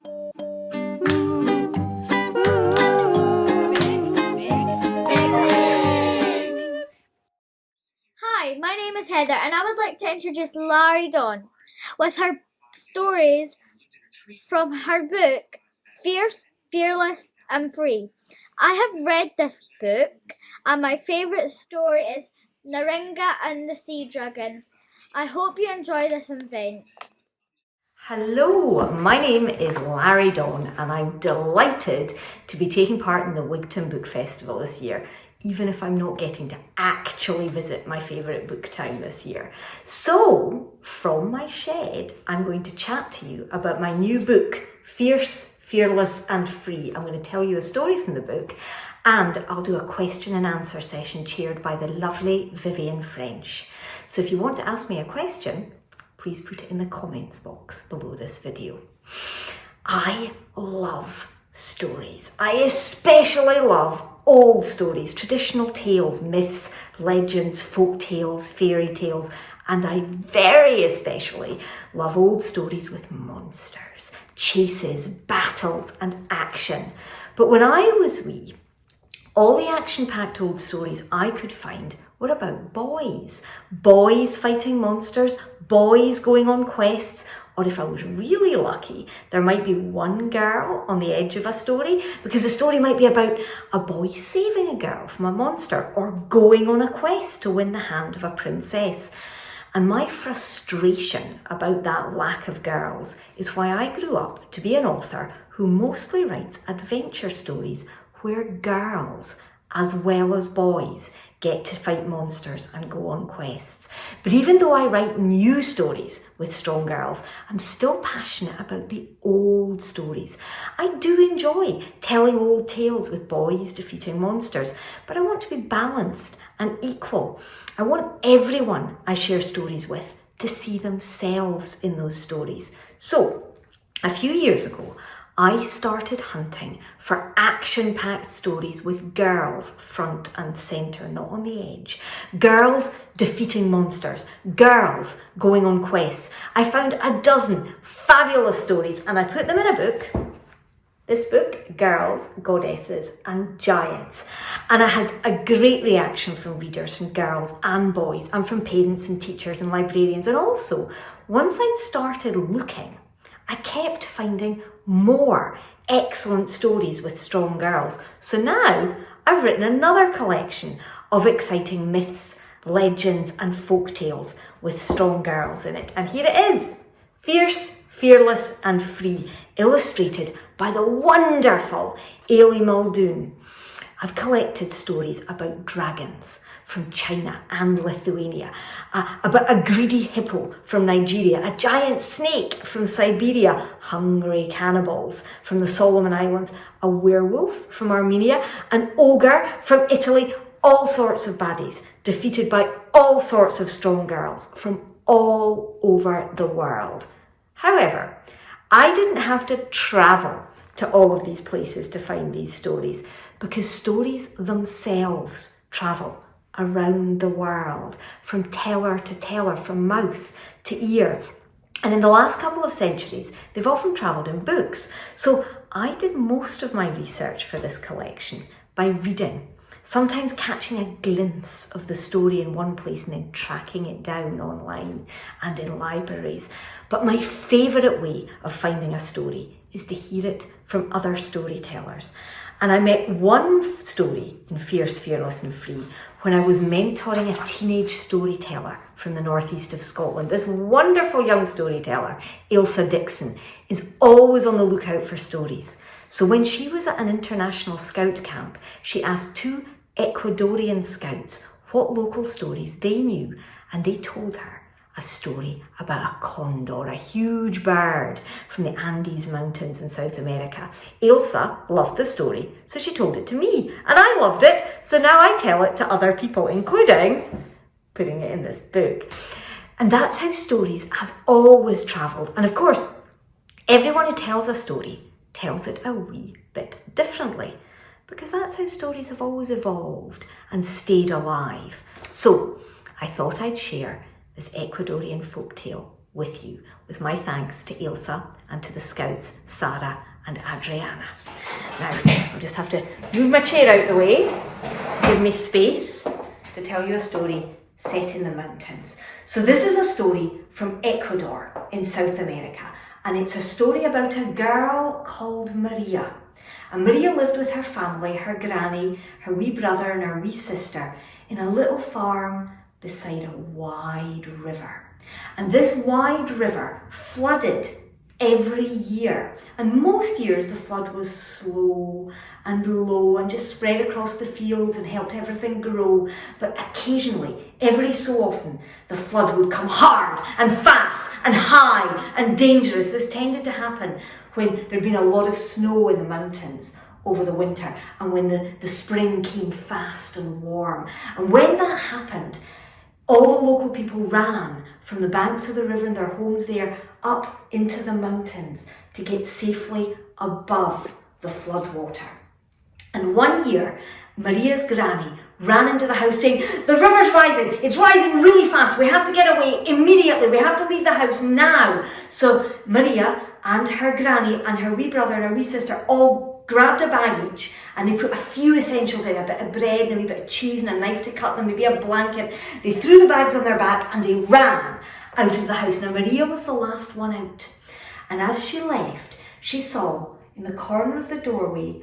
Hi, my name is Heather and I would like to introduce Lari Don with her stories from her book Fierce, Fearless and Free. I have read this book and my favourite story is Naringa and the Sea Dragon. I hope you enjoy this event. Hello, my name is Lari Don and I'm delighted to be taking part in the Wigton Book Festival this year, even if I'm not getting to actually visit my favourite book town this year. So, from my shed, I'm going to chat to you about my new book, Fierce, Fearless and Free. I'm going to tell you a story from the book and I'll do a question and answer session chaired by the lovely Vivian French. So if you want to ask me a question, please put it in the comments box below this video. I love stories. I especially love old stories, traditional tales, myths, legends, folk tales, fairy tales, and I very especially love old stories with monsters, chases, battles, and action. But when I was wee, all the action-packed old stories I could find were about boys. Boys fighting monsters, boys going on quests, or if I was really lucky, there might be one girl on the edge of a story, because the story might be about a boy saving a girl from a monster or going on a quest to win the hand of a princess. And my frustration about that lack of girls is why I grew up to be an author who mostly writes adventure stories where girls, as well as boys, get to fight monsters and go on quests. But even though I write new stories with strong girls, I'm still passionate about the old stories. I do enjoy telling old tales with boys defeating monsters, but I want to be balanced and equal. I want everyone I share stories with to see themselves in those stories. So, a few years ago, I started hunting for action-packed stories with girls front and centre, not on the edge. Girls defeating monsters, girls going on quests. I found a dozen fabulous stories and I put them in a book. This book, Girls, Goddesses and Giants. And I had a great reaction from readers, from girls and boys, and from parents and teachers and librarians. And also, once I'd started looking, I kept finding more excellent stories with strong girls. So now I've written another collection of exciting myths, legends and folk tales with strong girls in it. And here it is, Fierce, Fearless and Free, illustrated by the wonderful Ailey Muldoon. I've collected stories about dragons from China and Lithuania, about a greedy hippo from Nigeria, a giant snake from Siberia, hungry cannibals from the Solomon Islands, a werewolf from Armenia, an ogre from Italy, all sorts of baddies, defeated by all sorts of strong girls from all over the world. However, I didn't have to travel to all of these places to find these stories, because stories themselves travel around the world, from teller to teller, from mouth to ear. And in the last couple of centuries, they've often travelled in books. So I did most of my research for this collection by reading, sometimes catching a glimpse of the story in one place and then tracking it down online and in libraries. But my favourite way of finding a story is to hear it from other storytellers. And I met one story in Fierce, Fearless and Free when I was mentoring a teenage storyteller from the northeast of Scotland. This wonderful young storyteller, Ailsa Dixon, is always on the lookout for stories. So when she was at an international scout camp, she asked 2 Ecuadorian scouts what local stories they knew, and they told her a story about a condor, a huge bird from the Andes Mountains in South America. Ailsa loved the story, so she told it to me, and I loved it, so now I tell it to other people, including putting it in this book. And that's how stories have always travelled. And of course, everyone who tells a story tells it a wee bit differently, because that's how stories have always evolved and stayed alive. So I thought I'd share this Ecuadorian folktale with you, with my thanks to Ailsa and to the scouts, Sarah and Adriana. Now, I'll just have to move my chair out the way to give me space to tell you a story set in the mountains. So this is a story from Ecuador in South America, and it's a story about a girl called Maria. And Maria lived with her family, her granny, her wee brother and her wee sister in a little farm beside a wide river. And this wide river flooded every year. And most years the flood was slow and low and just spread across the fields and helped everything grow. But occasionally, every so often, the flood would come hard and fast and high and dangerous. This tended to happen when there'd been a lot of snow in the mountains over the winter and when the spring came fast and warm. And when that happened, all the local people ran from the banks of the river and their homes there up into the mountains to get safely above the flood water. And one year, Maria's granny ran into the house saying, "The river's rising, it's rising really fast, we have to get away immediately, we have to leave the house now." So Maria and her granny and her wee brother and her wee sister all grabbed a bag each, and they put a few essentials in, a bit of bread and a wee bit of cheese and a knife to cut them, maybe a blanket. They threw the bags on their back and they ran out of the house. Now Maria was the last one out, and as she left, she saw in the corner of the doorway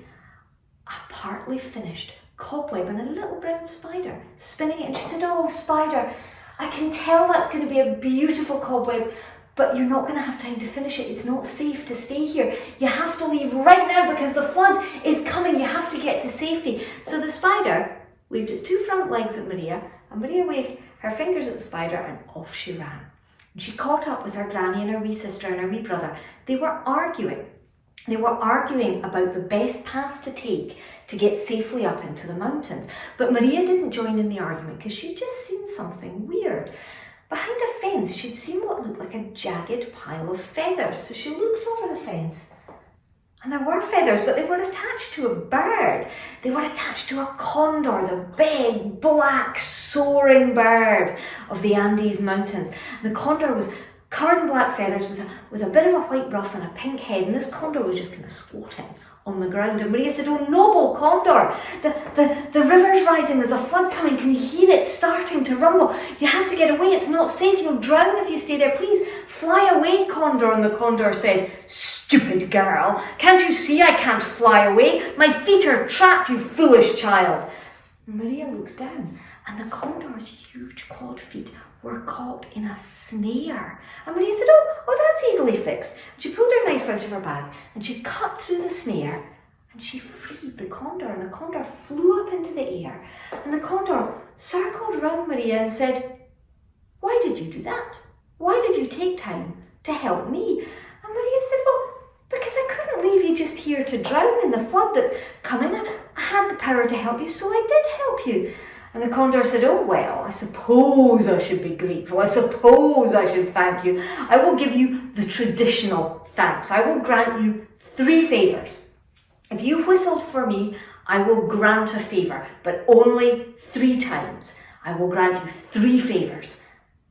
a partly finished cobweb and a little brown spider spinning it, and she said, "Oh, spider, I can tell that's going to be a beautiful cobweb, but you're not going to have time to finish it. It's not safe to stay here. You have to leave right now because the flood is coming. You have to get to safety." So the spider waved its two front legs at Maria, and Maria waved her fingers at the spider, and off she ran. And she caught up with her granny and her wee sister and her wee brother. They were arguing. They were arguing about the best path to take to get safely up into the mountains. But Maria didn't join in the argument because she'd just seen something weird. Behind a fence, she'd seen what looked like a jagged pile of feathers. So she looked over the fence, and there were feathers, but they were attached to a bird. They were attached to a condor, the big, black, soaring bird of the Andes Mountains. And the condor was covered in black feathers with a bit of a white ruff and a pink head, and this condor was just kind of squatting on the ground. And Maria said, "Oh, noble condor, the river's rising, there's a flood coming, can you hear it starting to rumble? You have to get away, it's not safe, you'll drown if you stay there. Please fly away, condor." And the condor said, "Stupid girl, can't you see I can't fly away? My feet are trapped, you foolish child." And Maria looked down, and the condor's huge clawed feet were caught in a snare. And Maria said, oh, that's easily fixed. And she pulled her knife out of her bag and she cut through the snare and she freed the condor, and the condor flew up into the air. And the condor circled round Maria and said, "Why did you do that? Why did you take time to help me?" And Maria said, "Well, because I couldn't leave you just here to drown in the flood that's coming. I had the power to help you, so I did help you." And the condor said, "Oh, well, I suppose I should be grateful. I suppose I should thank you. I will give you the traditional thanks. I will grant you 3 favours. If you whistled for me, I will grant a favour, but only 3 times. I will grant you 3 favours."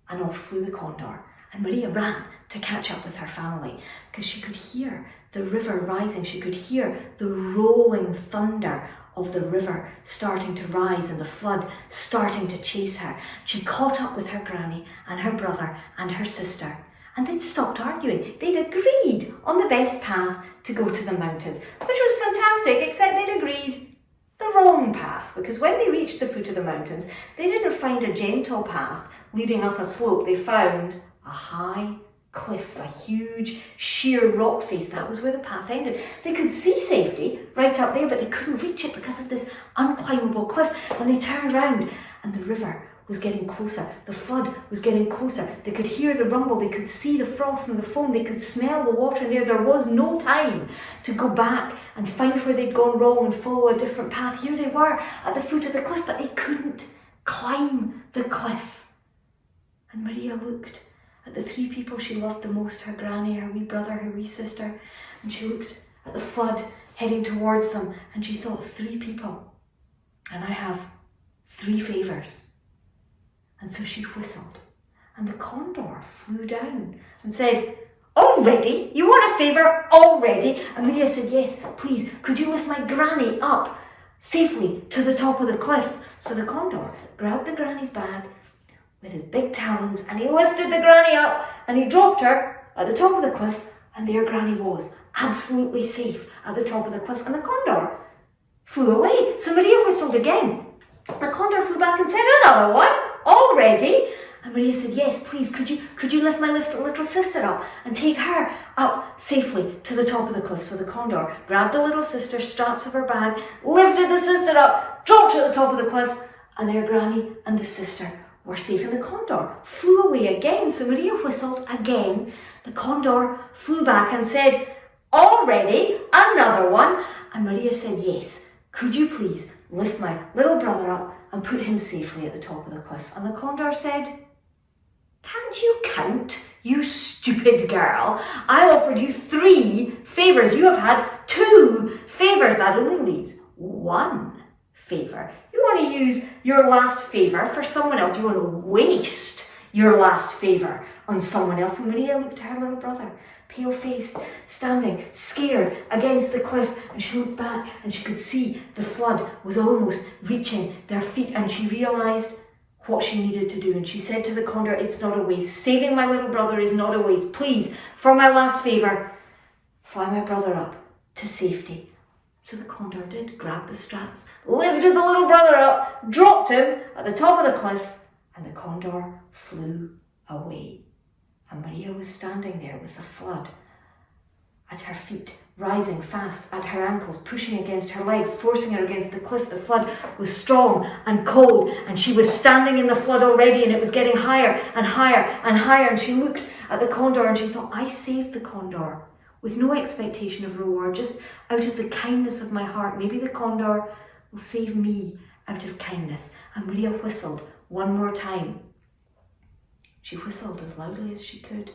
And off flew the condor. And Maria ran to catch up with her family because she could hear the river rising. She could hear the rolling thunder of the river starting to rise and the flood starting to chase her. She caught up with her granny and her brother and her sister, and they'd stopped arguing. They'd agreed on the best path to go to the mountains, which was fantastic, except they'd agreed the wrong path, because when they reached the foot of the mountains, they didn't find a gentle path leading up a slope. They found a high cliff, a huge sheer rock face. That was where the path ended. They could see safety right up there, but they couldn't reach it because of this unclimbable cliff. And they turned round and the river was getting closer. The flood was getting closer. They could hear the rumble. They could see the froth and the foam. They could smell the water in there. There was no time to go back and find where they'd gone wrong and follow a different path. Here they were at the foot of the cliff, but they couldn't climb the cliff. And Maria looked at the 3 people she loved the most, her granny, her wee brother, her wee sister, and she looked at the flood heading towards them, and she thought, 3 people, and I have 3 favours. And so she whistled, And the condor flew down and said, "Already? You want a favour already?" And Maria said, "Yes, please, could you lift my granny up safely to the top of the cliff?" So the condor grabbed the granny's bag with his big talons and he lifted the granny up and he dropped her at the top of the cliff, and there granny was, absolutely safe at the top of the cliff, and the condor flew away. So Maria whistled again. The condor flew back and said, "Another one? Already?" And Maria said, "Yes, please, could you lift my little sister up and take her up safely to the top of the cliff?" So the condor grabbed the little sister's straps of her bag, lifted the sister up, dropped her at the top of the cliff, and there granny and the sister were safe. And the condor flew away again. So Maria whistled again. The condor flew back and said, "Already? Another one?" And Maria said, "Yes, could you please lift my little brother up and put him safely at the top of the cliff?" And the condor said, "Can't you count, you stupid girl? I offered you 3 favours. You have had 2 favours. That only leaves 1 favour. You want to use your last favour for someone else. You want to waste your last favour on someone else." And Maria looked at her little brother, pale-faced, standing scared against the cliff, and she looked back and she could see the flood was almost reaching their feet, and she realised what she needed to do. And she said to the condor, "It's not a waste. Saving my little brother is not a waste. Please, for my last favour, fly my brother up to safety." So the condor did, grabbed the straps, lifted the little brother up, dropped him at the top of the cliff, and the condor flew away. And Maria was standing there with the flood at her feet, rising fast at her ankles, pushing against her legs, forcing her against the cliff. The flood was strong and cold, and she was standing in the flood already, and it was getting higher and higher and higher. And she looked at the condor and she thought, "I saved the condor with no expectation of reward, just out of the kindness of my heart. Maybe the condor will save me out of kindness." And Maria whistled one more time. She whistled as loudly as she could,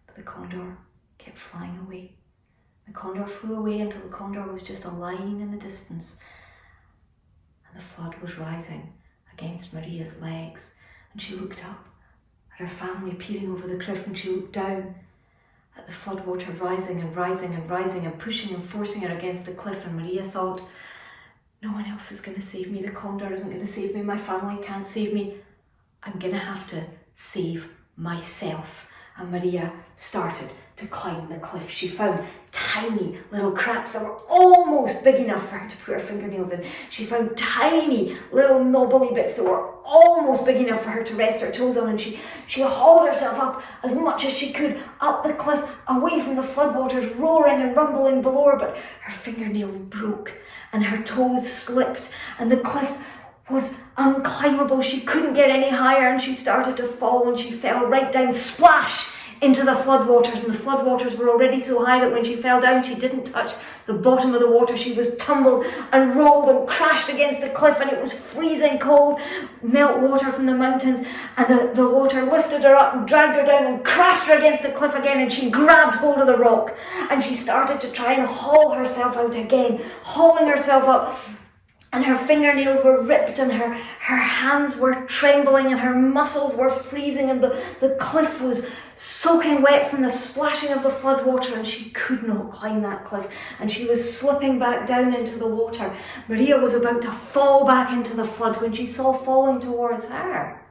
but the condor kept flying away. The condor flew away until the condor was just a line in the distance, and the flood was rising against Maria's legs. And she looked up at her family peering over the cliff, and she looked down at the floodwater rising and rising and rising and pushing and forcing her against the cliff. And Maria thought, "No one else is going to save me. The condor isn't going to save me. My family can't save me. I'm going to have to save myself." And Maria started to climb the cliff. She found tiny little cracks that were almost big enough for her to put her fingernails in. She found tiny little knobbly bits that were almost big enough for her to rest her toes on, and she hauled herself up as much as she could up the cliff, away from the floodwaters roaring and rumbling below her. But her fingernails broke and her toes slipped, and the cliff was unclimbable. She couldn't get any higher, and she started to fall, and she fell right down, splash, into the floodwaters. And the floodwaters were already so high that when she fell down, she didn't touch the bottom of the water. She was tumbled and rolled and crashed against the cliff, and it was freezing cold, melt water from the mountains, and the water lifted her up and dragged her down and crashed her against the cliff again. And she grabbed hold of the rock, and she started to try and haul herself out again, hauling herself up. And her fingernails were ripped, and her hands were trembling, and her muscles were freezing, and the cliff was soaking wet from the splashing of the floodwater, and she could not climb that cliff, and she was slipping back down into the water. Maria was about to fall back into the flood when she saw falling towards her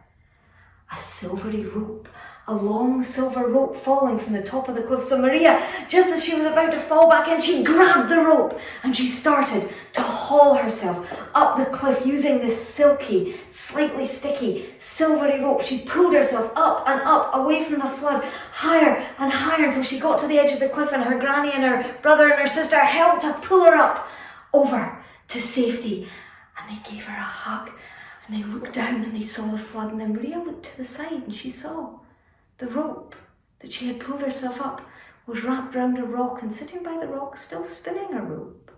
a silvery rope, a long silver rope falling from the top of the cliff. So Maria, just as she was about to fall back in, she grabbed the rope and she started to haul herself up the cliff using this silky, slightly sticky, silvery rope. She pulled herself up and up away from the flood, higher and higher, until she got to the edge of the cliff, and her granny and her brother and her sister helped to pull her up over to safety. And they gave her a hug, and they looked down and they saw the flood. And then Maria looked to the side and she saw the rope that she had pulled herself up was wrapped round a rock, and sitting by the rock, still spinning a rope,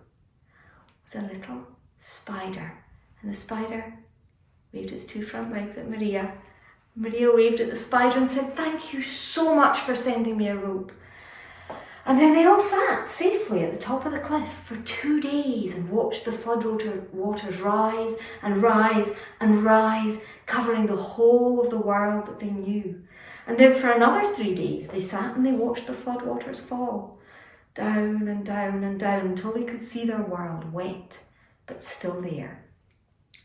was a little spider. And the spider waved its 2 front legs at Maria. Maria waved at the spider and said, "Thank you so much for sending me a rope." And then they all sat safely at the top of the cliff for 2 days and watched the waters rise and rise and rise, covering the whole of the world that they knew. And then for another 3 days, they sat and they watched the floodwaters fall, down and down and down, until they could see their world wet, but still there.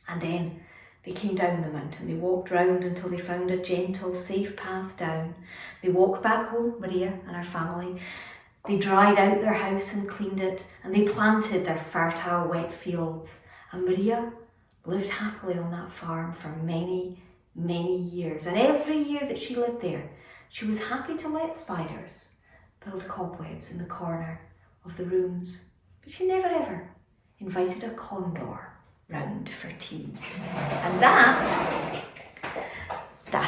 And then they came down the mountain. They walked round until they found a gentle, safe path down. They walked back home, Maria and her family. They dried out their house and cleaned it, and they planted their fertile, wet fields. And Maria lived happily on that farm for many, many years. And every year that she lived there, she was happy to let spiders build cobwebs in the corner of the rooms. But she never ever invited a condor round for tea. And that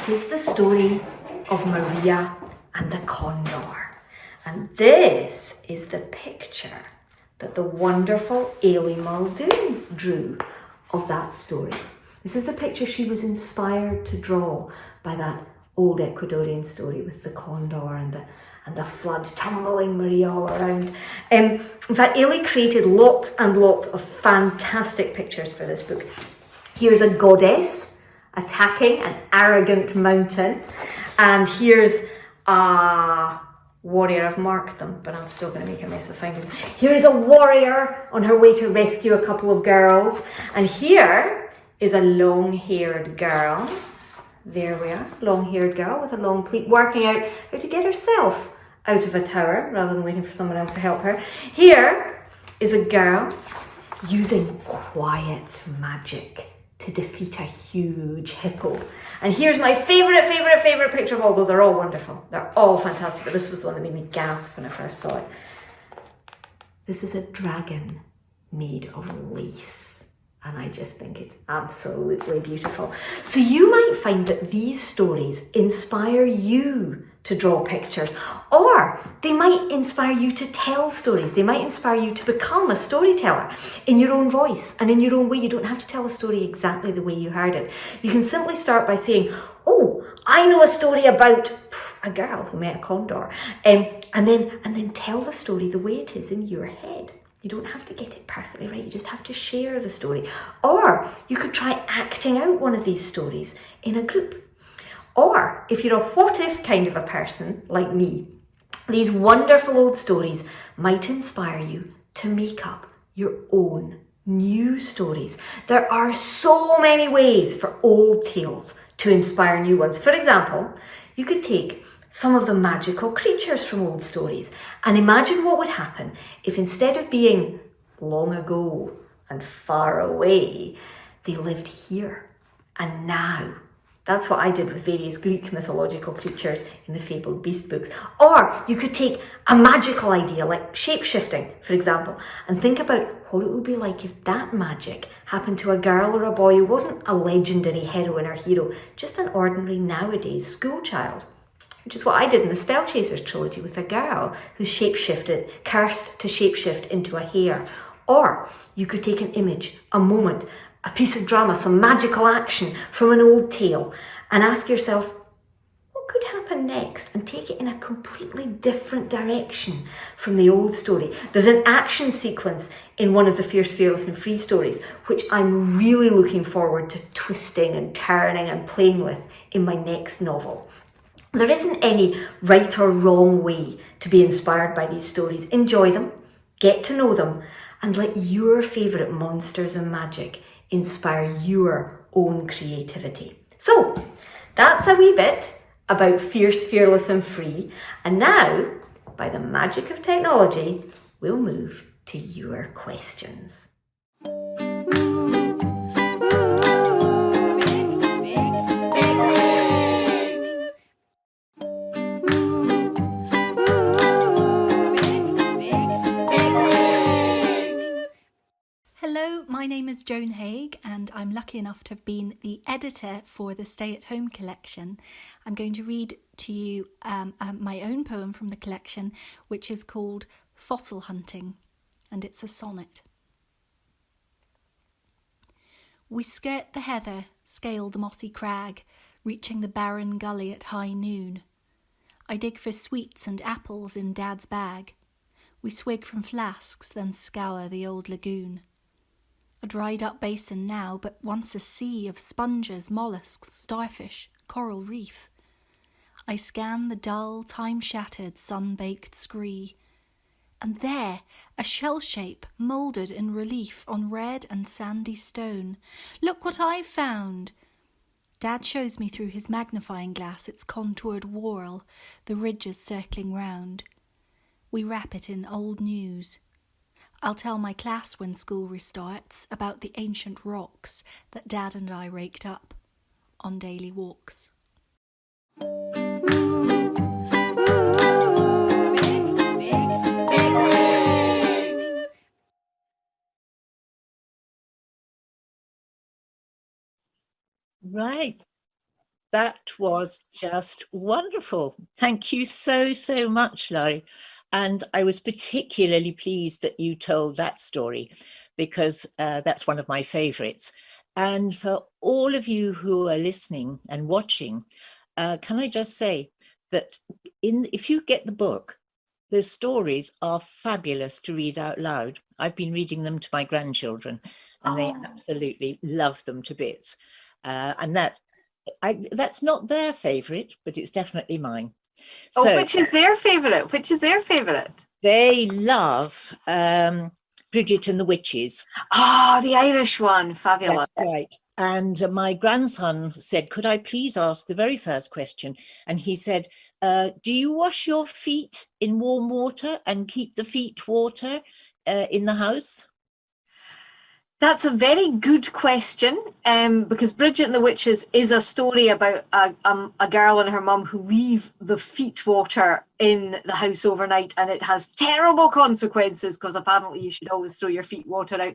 is the story of Maria and the condor. And this is the picture that the wonderful Ailey Muldoon drew of that story. This is the picture she was inspired to draw by that old Ecuadorian story with the condor and the flood tumbling Maria all around. In fact, Ailey created lots and lots of fantastic pictures for this book. Here's a goddess attacking an arrogant mountain, and here's a warrior. I've marked them, but I'm still going to make a mess of finding them. Here is a warrior on her way to rescue a couple of girls, and here is a long-haired girl. There we are, long-haired girl with a long pleat, working out how to get herself out of a tower rather than waiting for someone else to help her. Here is a girl using quiet magic to defeat a huge hippo. And here's my favourite picture of all, though they're all wonderful. They're all fantastic, but this was the one that made me gasp when I first saw it. This is a dragon made of lace. And I just think it's absolutely beautiful. So you might find that these stories inspire you to draw pictures, or they might inspire you to tell stories. They might inspire you to become a storyteller in your own voice and in your own way. You don't have to tell a story exactly the way you heard it. You can simply start by saying, oh, I know a story about a girl who met a condor, and then tell the story the way it is in your head. You don't have to get it perfectly right, you just have to share the story. Or you could try acting out one of these stories in a group. Or if you're a what if kind of a person like me, these wonderful old stories might inspire you to make up your own new stories. There are so many ways for old tales to inspire new ones. For example, you could take some of the magical creatures from old stories and imagine what would happen if, instead of being long ago and far away, they lived here and now. That's what I did with various Greek mythological creatures in the Fabled Beast books. Or you could take a magical idea like shape-shifting, for example, and think about what it would be like if that magic happened to a girl or a boy who wasn't a legendary heroine or hero, just an ordinary nowadays schoolchild. Which is what I did in the Spellchasers trilogy with a girl who's cursed to shapeshift into a hare. Or you could take an image, a moment, a piece of drama, some magical action from an old tale and ask yourself, what could happen next? And take it in a completely different direction from the old story. There's an action sequence in one of the Fierce, Fearless and Free stories, which I'm really looking forward to twisting and turning and playing with in my next novel. There isn't any right or wrong way to be inspired by these stories. Enjoy them, get to know them, and let your favourite monsters and magic inspire your own creativity. So, that's a wee bit about Fierce, Fearless and Free. And now, by the magic of technology, we'll move to your questions. Hello, my name is Joan Haig and I'm lucky enough to have been the editor for the Stay at Home collection. I'm going to read to you my own poem from the collection, which is called Fossil Hunting, and it's a sonnet. We skirt the heather, scale the mossy crag, reaching the barren gully at high noon. I dig for sweets and apples in Dad's bag. We swig from flasks, then scour the old lagoon. A dried up basin now, but once a sea of sponges, mollusks, starfish, coral reef. I scan the dull, time-shattered, sun-baked scree. And there, a shell shape moulded in relief on red and sandy stone. Look what I've found! Dad shows me through his magnifying glass its contoured whorl, the ridges circling round. We wrap it in old news. I'll tell my class when school restarts about the ancient rocks that Dad and I raked up on daily walks. Right. That was just wonderful. Thank you so, so much, Lari. And I was particularly pleased that you told that story because that's one of my favorites. And for all of you who are listening and watching, can I just say that if you get the book, the stories are fabulous to read out loud. I've been reading them to my grandchildren and they absolutely love them to bits. And that's not their favourite, but it's definitely mine. So, which is their favourite? Which is their favourite? They love Bridget and the Witches. Oh, the Irish one. Fabulous. That's right. And my grandson said, could I please ask the very first question? And he said, do you wash your feet in warm water and keep the feet water in the house? That's a very good question, because Bridget and the Witches is a story about a girl and her mum who leave the feet water in the house overnight, and it has terrible consequences because apparently you should always throw your feet water out.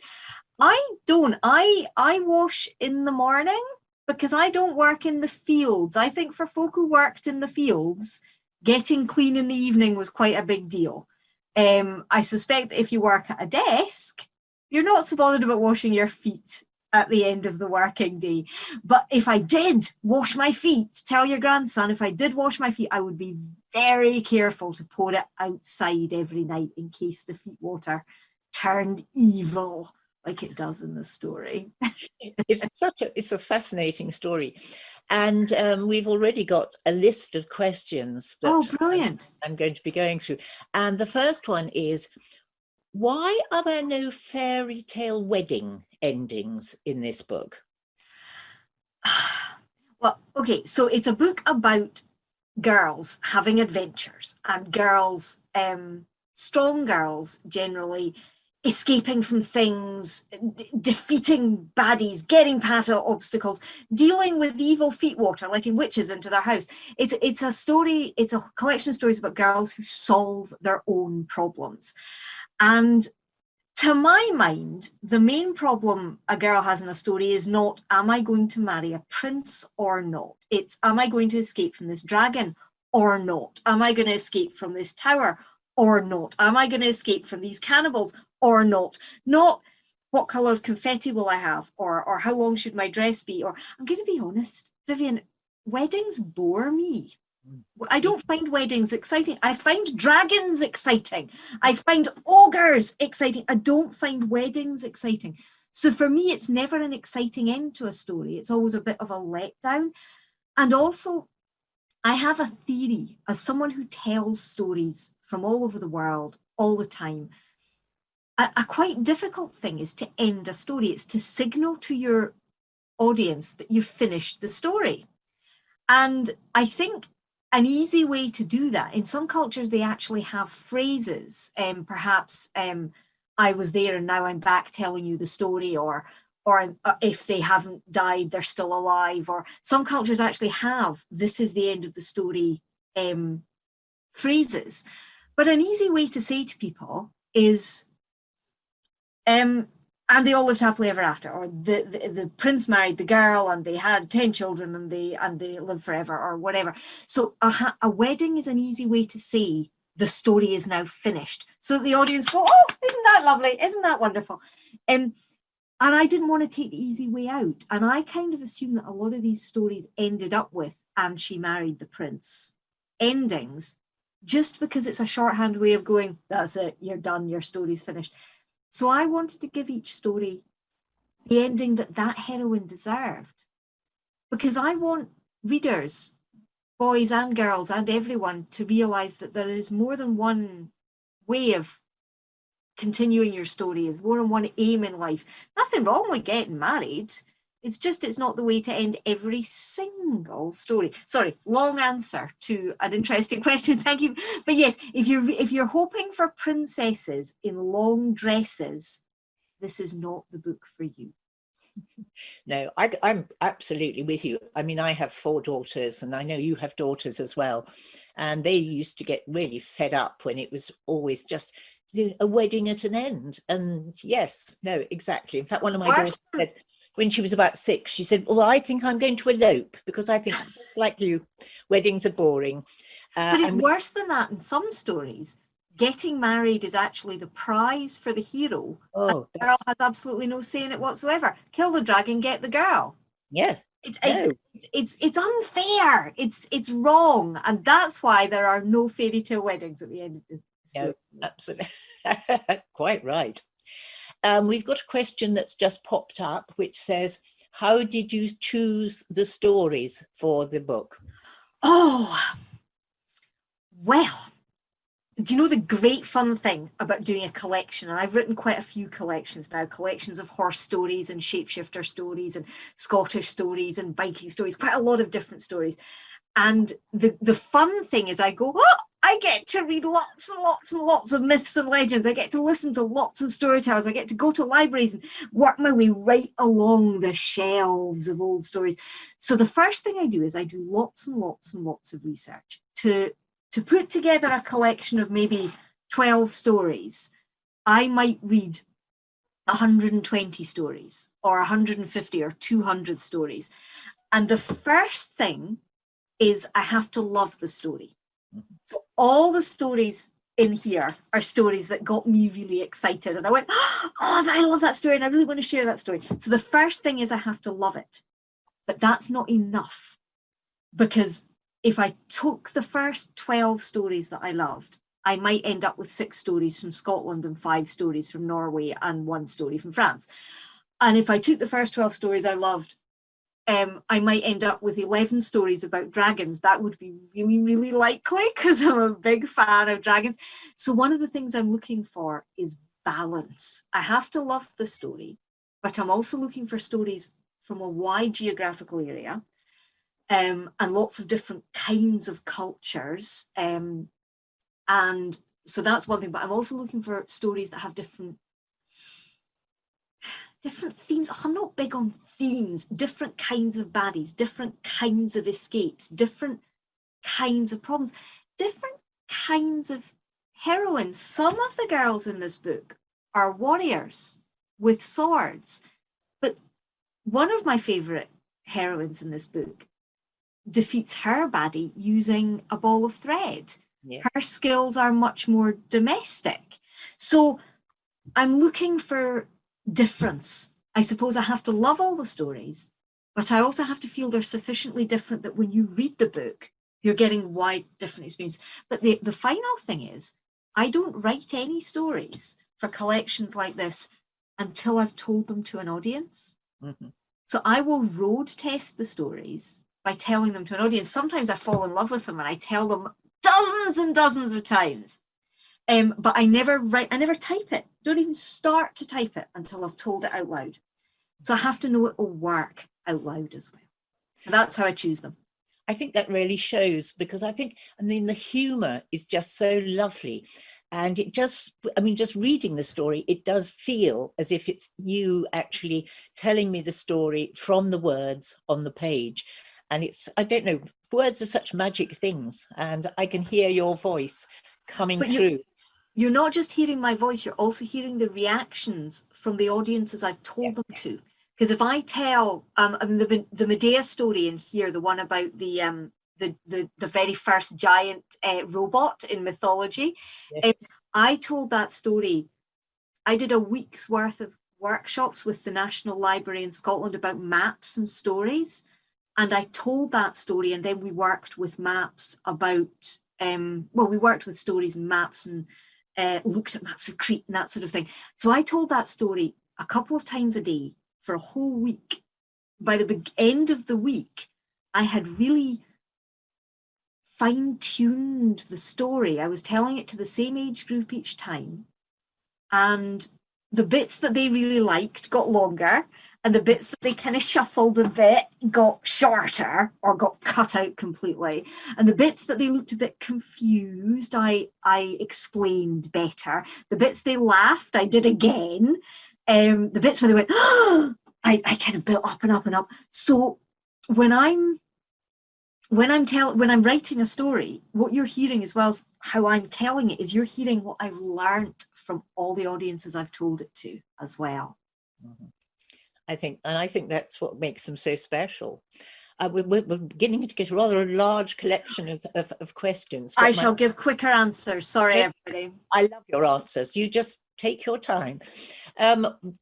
I don't. I wash in the morning because I don't work in the fields. I think for folk who worked in the fields, getting clean in the evening was quite a big deal. I suspect that if you work at a desk, you're not so bothered about washing your feet at the end of the working day. But if I did wash my feet, tell your grandson, if I did wash my feet, I would be very careful to pour it outside every night in case the feet water turned evil like it does in the story. It's a fascinating story. And we've already got a list of questions that brilliant. I'm going to be going through. And the first one is, why are there no fairy tale wedding endings in this book? Well, okay, so it's a book about girls having adventures and girls, strong girls generally, escaping from things, defeating baddies, getting past obstacles, dealing with evil feet water, letting witches into their house. It's a story, it's a collection of stories about girls who solve their own problems. And to my mind, the main problem a girl has in a story is not, am I going to marry a prince or not? It's, am I going to escape from this dragon or not? Am I going to escape from this tower or not? Am I going to escape from these cannibals or not? Not what colour of confetti will I have, or how long should my dress be? Or I'm going to be honest, Vivian, weddings bore me. I don't find weddings exciting. I find dragons exciting. I find ogres exciting. I don't find weddings exciting. So for me, it's never an exciting end to a story. It's always a bit of a letdown. And also, I have a theory as someone who tells stories from all over the world all the time. A quite difficult thing is to end a story. It's to signal to your audience that you've finished the story. And I think an easy way to do that, in some cultures, they actually have phrases, perhaps I was there and now I'm back telling you the story, or if they haven't died, they're still alive, or some cultures actually have, this is the end of the story phrases. But an easy way to say to people is, and they all lived happily ever after, or the prince married the girl and they had 10 children and they lived forever, or whatever. So a wedding is an easy way to say the story is now finished, so the audience go, oh, isn't that lovely, isn't that wonderful? And I didn't want to take the easy way out, and I kind of assume that a lot of these stories ended up with "and she married the prince" endings, just because it's a shorthand way of going, that's it, you're done, your story's finished. So I wanted to give each story the ending that that heroine deserved, because I want readers, boys and girls and everyone to realise that there is more than one way of continuing your story, is more than one aim in life. Nothing wrong with getting married. It's just, it's not the way to end every single story. Sorry, long answer to an interesting question. Thank you. But yes, if you're hoping for princesses in long dresses, this is not the book for you. No, I'm absolutely with you. I mean, I have 4 daughters, and I know you have daughters as well. And they used to get really fed up when it was always just a wedding at an end. And yes, no, exactly. In fact, one of my daughters said, when she was about 6, she said, well, I think I'm going to elope because I think, just like you, weddings are boring. But it's worse than that in some stories. Getting married is actually the prize for the hero. Oh, the girl has absolutely no say in it whatsoever. Kill the dragon, get the girl. Yes. It's unfair. It's wrong, and that's why there are no fairy tale weddings at the end of the story. No, absolutely. Quite right. We've got a question that's just popped up, which says, how did you choose the stories for the book? Oh, well, do you know the great fun thing about doing a collection? And I've written quite a few collections now, collections of horse stories and shapeshifter stories and Scottish stories and Viking stories, quite a lot of different stories. And the fun thing is I go, oh, I get to read lots and lots and lots of myths and legends. I get to listen to lots of storytellers. I get to go to libraries and work my way right along the shelves of old stories. So the first thing I do is I do lots and lots and lots of research to put together a collection of maybe 12 stories. I might read 120 stories or 150 or 200 stories. And the first thing is I have to love the story. So all the stories in here are stories that got me really excited. And I went, oh, I love that story and I really want to share that story. So the first thing is I have to love it. But that's not enough, because if I took the first 12 stories that I loved, I might end up with 6 stories from Scotland and 5 stories from Norway and 1 story from France. And if I took the first 12 stories I loved, I might end up with 11 stories about dragons. That would be really, really likely because I'm a big fan of dragons. So one of the things I'm looking for is balance. I have to love the story, but I'm also looking for stories from a wide geographical area and lots of different kinds of cultures. And so that's one thing, but I'm also looking for stories that have different themes. I'm not big on themes. Different kinds of baddies, different kinds of escapes, different kinds of problems, different kinds of heroines. Some of the girls in this book are warriors with swords, but one of my favorite heroines in this book defeats her baddie using a ball of thread. Yeah. Her skills are much more domestic. So I'm looking for difference. I suppose I have to love all the stories, but I also have to feel they're sufficiently different that when you read the book, you're getting wide different experiences. But the final thing is, I don't write any stories for collections like this until I've told them to an audience. Mm-hmm. So I will road test the stories by telling them to an audience. Sometimes I fall in love with them and I tell them dozens and dozens of times. But I never type it. Don't even start to type it until I've told it out loud. So I have to know it will work out loud as well. And that's how I choose them. I think that really shows, because the humor is just so lovely. And it just reading the story, it does feel as if it's you actually telling me the story from the words on the page. And I don't know, words are such magic things, and I can hear your voice coming through. You're not just hearing my voice, you're also hearing the reactions from the audiences I've told them to. Because if I tell the Medea story in here, the one about the very first giant robot in mythology, I told that story. I did a week's worth of workshops with the National Library in Scotland about maps and stories. And I told that story, and then we worked with maps about, we worked with stories and maps and looked at maps of Crete and that sort of thing. So I told that story a couple of times a day for a whole week. By the end of the week, I had really fine-tuned the story. I was telling it to the same age group each time, and the bits that they really liked got longer, and the bits that they kind of shuffled a bit got shorter or got cut out completely. And the bits that they looked a bit confused, I explained better. The bits they laughed, I did again. The bits where they went, oh, I kind of built up and up and up. So when I'm writing a story, what you're hearing as well as how I'm telling it is you're hearing what I've learned from all the audiences I've told it to as well. Mm-hmm. I think that's what makes them so special. We're beginning to get a rather large collection of questions. I shall give quicker answers. Sorry, everybody. I love your answers. You just take your time.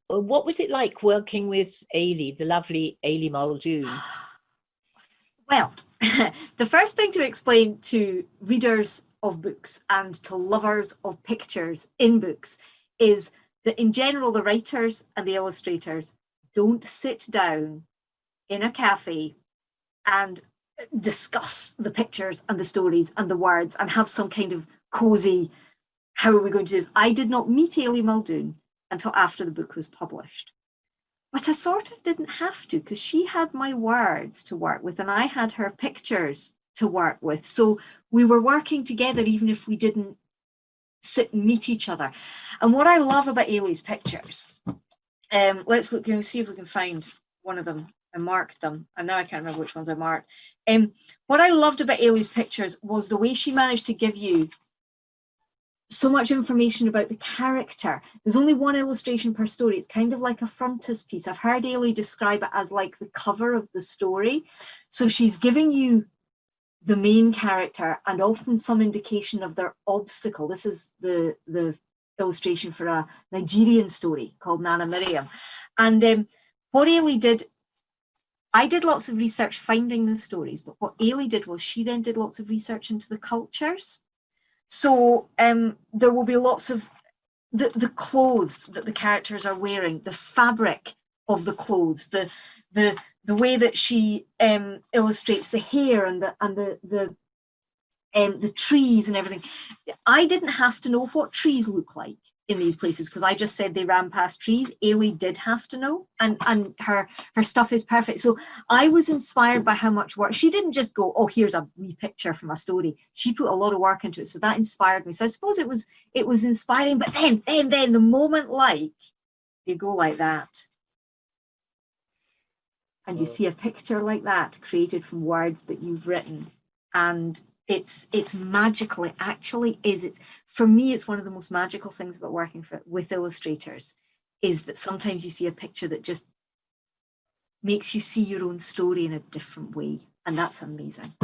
What was it like working with Ailey, the lovely Ailey Muldoon? Well, the first thing to explain to readers of books and to lovers of pictures in books is that in general, the writers and the illustrators don't sit down in a cafe and discuss the pictures and the stories and the words and have some kind of cozy, how are we going to do this? I did not meet Ailey Muldoon until after the book was published. But I sort of didn't have to, because she had my words to work with and I had her pictures to work with. So we were working together even if we didn't sit and meet each other. And what I love about Ailey's pictures, let's look and see if we can find one of them. I marked them, and now I can't remember which ones I marked. What I loved about Ailey's pictures was the way she managed to give you so much information about the character. There's only one illustration per story. It's kind of like a frontispiece. I've heard Ailey describe it as like the cover of the story. So she's giving you the main character and often some indication of their obstacle. This is the illustration for a Nigerian story called Nana Miriam. And what Ailey did, I did lots of research finding the stories, but what Ailey did was she then did lots of research into the cultures. So there will be lots of the clothes that the characters are wearing, the fabric of the clothes, the way that she illustrates the hair and the trees and everything. I didn't have to know what trees look like in these places because I just said they ran past trees. Ailey did have to know, and her stuff is perfect. So I was inspired by how much work. She didn't just go, oh, here's a wee picture from a story. She put a lot of work into it. So that inspired me. So I suppose it was inspiring, but then the moment like you go like that and you see a picture like that created from words that you've written, and it's magical. It actually is. It's, for me, it's one of the most magical things about working with illustrators is that sometimes you see a picture that just makes you see your own story in a different way, and that's amazing.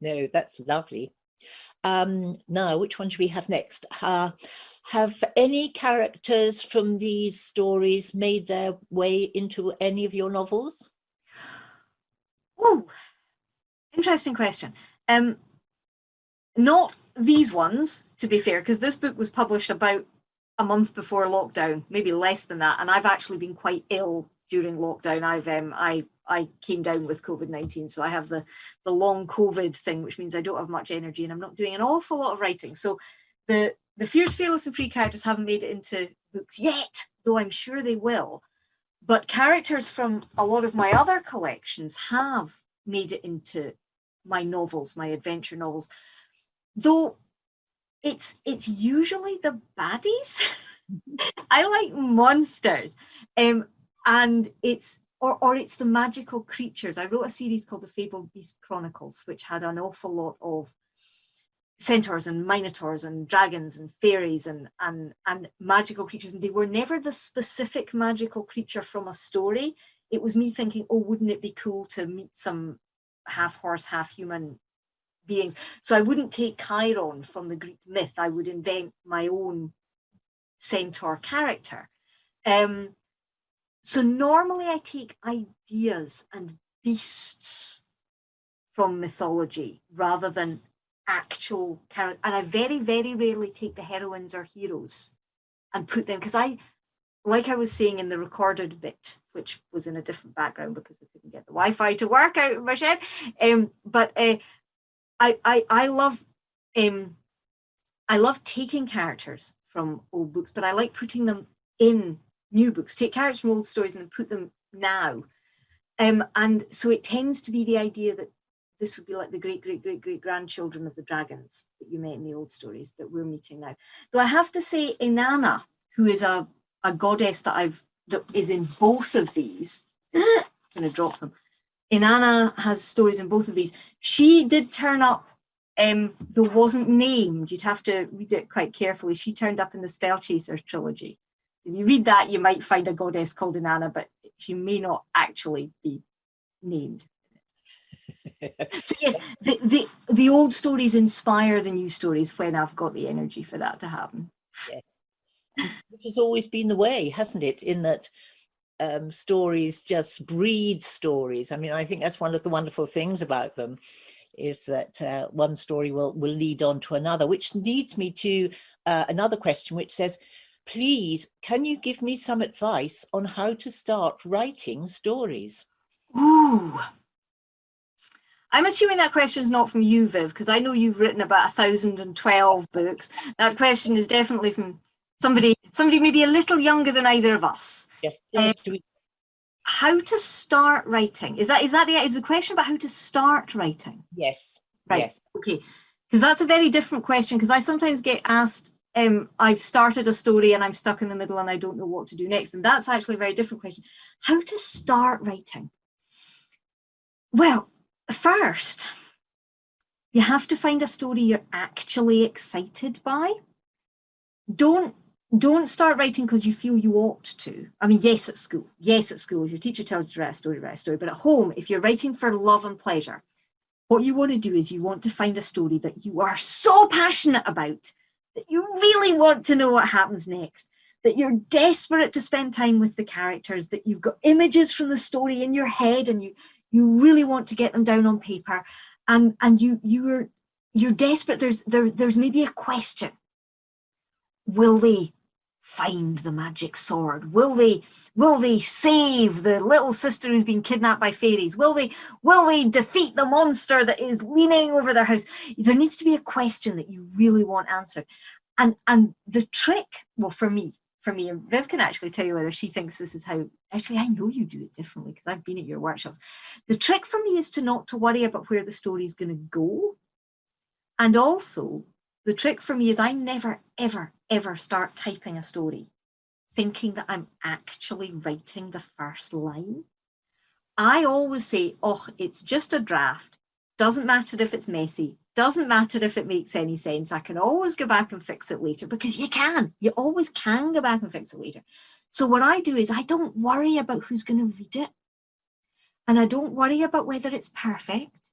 No, that's lovely. Now, which one do we have next? Have any characters from these stories made their way into any of your novels? Oh, interesting question. Not these ones, to be fair, because this book was published about a month before lockdown, maybe less than that, and I've actually been quite ill during lockdown. I came down with COVID-19, so I have the long COVID thing, which means I don't have much energy and I'm not doing an awful lot of writing. So the Fierce, Fearless and Free characters haven't made it into books yet, though I'm sure they will. But characters from a lot of my other collections have made it into my novels, my adventure novels, though it's usually the baddies. I like monsters, and it's the magical creatures. I wrote a series called The Fabled Beast Chronicles, which had an awful lot of centaurs and minotaurs and dragons and fairies and magical creatures, and they were never the specific magical creature from a story. It was me thinking, oh, wouldn't it be cool to meet some half horse, half human beings? So I wouldn't take Chiron from the Greek myth. I would invent my own centaur character. So normally I take ideas and beasts from mythology rather than actual characters. And I very, very rarely take the heroines or heroes and put them, because like I was saying in the recorded bit, which was in a different background because we couldn't get the Wi-Fi to work out in my shed, but I love taking characters from old books, but I like putting them in new books. Take characters from old stories and then put them now. And so it tends to be the idea that this would be like the great grandchildren of the dragons that you met in the old stories that we're meeting now. Though I have to say, Inanna, who is a goddess that is in both of these, I'm going to drop them. Inanna has stories in both of these. She did turn up, though wasn't named. You'd have to read it quite carefully. She turned up in the Spellchasers trilogy. If you read that, you might find a goddess called Inanna, but she may not actually be named. So yes, the old stories inspire the new stories when I've got the energy for that to happen. Yes, which has always been the way, hasn't it? In that stories just breed stories. I mean, I think that's one of the wonderful things about them, is that one story will lead on to another, which leads me to another question, which says, please, can you give me some advice on how to start writing stories? Ooh. I'm assuming that question is not from you, Viv, because I know you've written about 1,012 books. That question is definitely from somebody maybe a little younger than either of us. Yes. How to start writing? Is the question about how to start writing? Yes. Right. Yes. Okay. Because that's a very different question, because I sometimes get asked, I've started a story and I'm stuck in the middle and I don't know what to do next. And that's actually a very different question. How to start writing? Well, first, you have to find a story you're actually excited by. Don't start writing because you feel you ought to. I mean, yes, at school. If your teacher tells you to write a story, write a story. But at home, if you're writing for love and pleasure, what you want to do is you want to find a story that you are so passionate about, that you really want to know what happens next, that you're desperate to spend time with the characters, that you've got images from the story in your head and you really want to get them down on paper, and you're desperate. There's maybe a question. Will they find the magic sword? Will they save the little sister who's been kidnapped by fairies? Will they defeat the monster that is leaning over their house? There needs to be a question that you really want answered. And the trick, well, for me, and Viv can actually tell you whether she thinks this is how, actually, I know you do it differently because I've been at your workshops. The trick for me is not to worry about where the story is going to go. And also, the trick for me is I never, ever, ever start typing a story thinking that I'm actually writing the first line. I always say, oh, it's just a draft. Doesn't matter if it's messy. Doesn't matter if it makes any sense. I can always go back and fix it later, because you always can go back and fix it later. So what I do is I don't worry about who's going to read it. And I don't worry about whether it's perfect.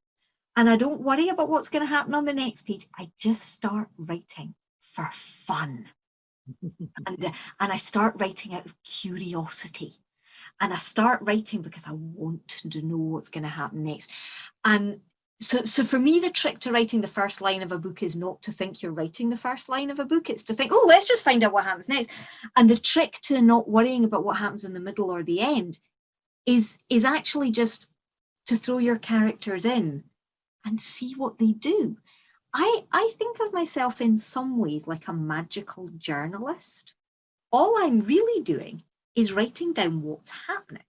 And I don't worry about what's going to happen on the next page. I just start writing for fun. and I start writing out of curiosity. And I start writing because I want to know what's going to happen next. And so for me, the trick to writing the first line of a book is not to think you're writing the first line of a book. It's to think, oh, let's just find out what happens next. And the trick to not worrying about what happens in the middle or the end is actually just to throw your characters in and see what they do. I think of myself in some ways like a magical journalist. All I'm really doing is writing down what's happening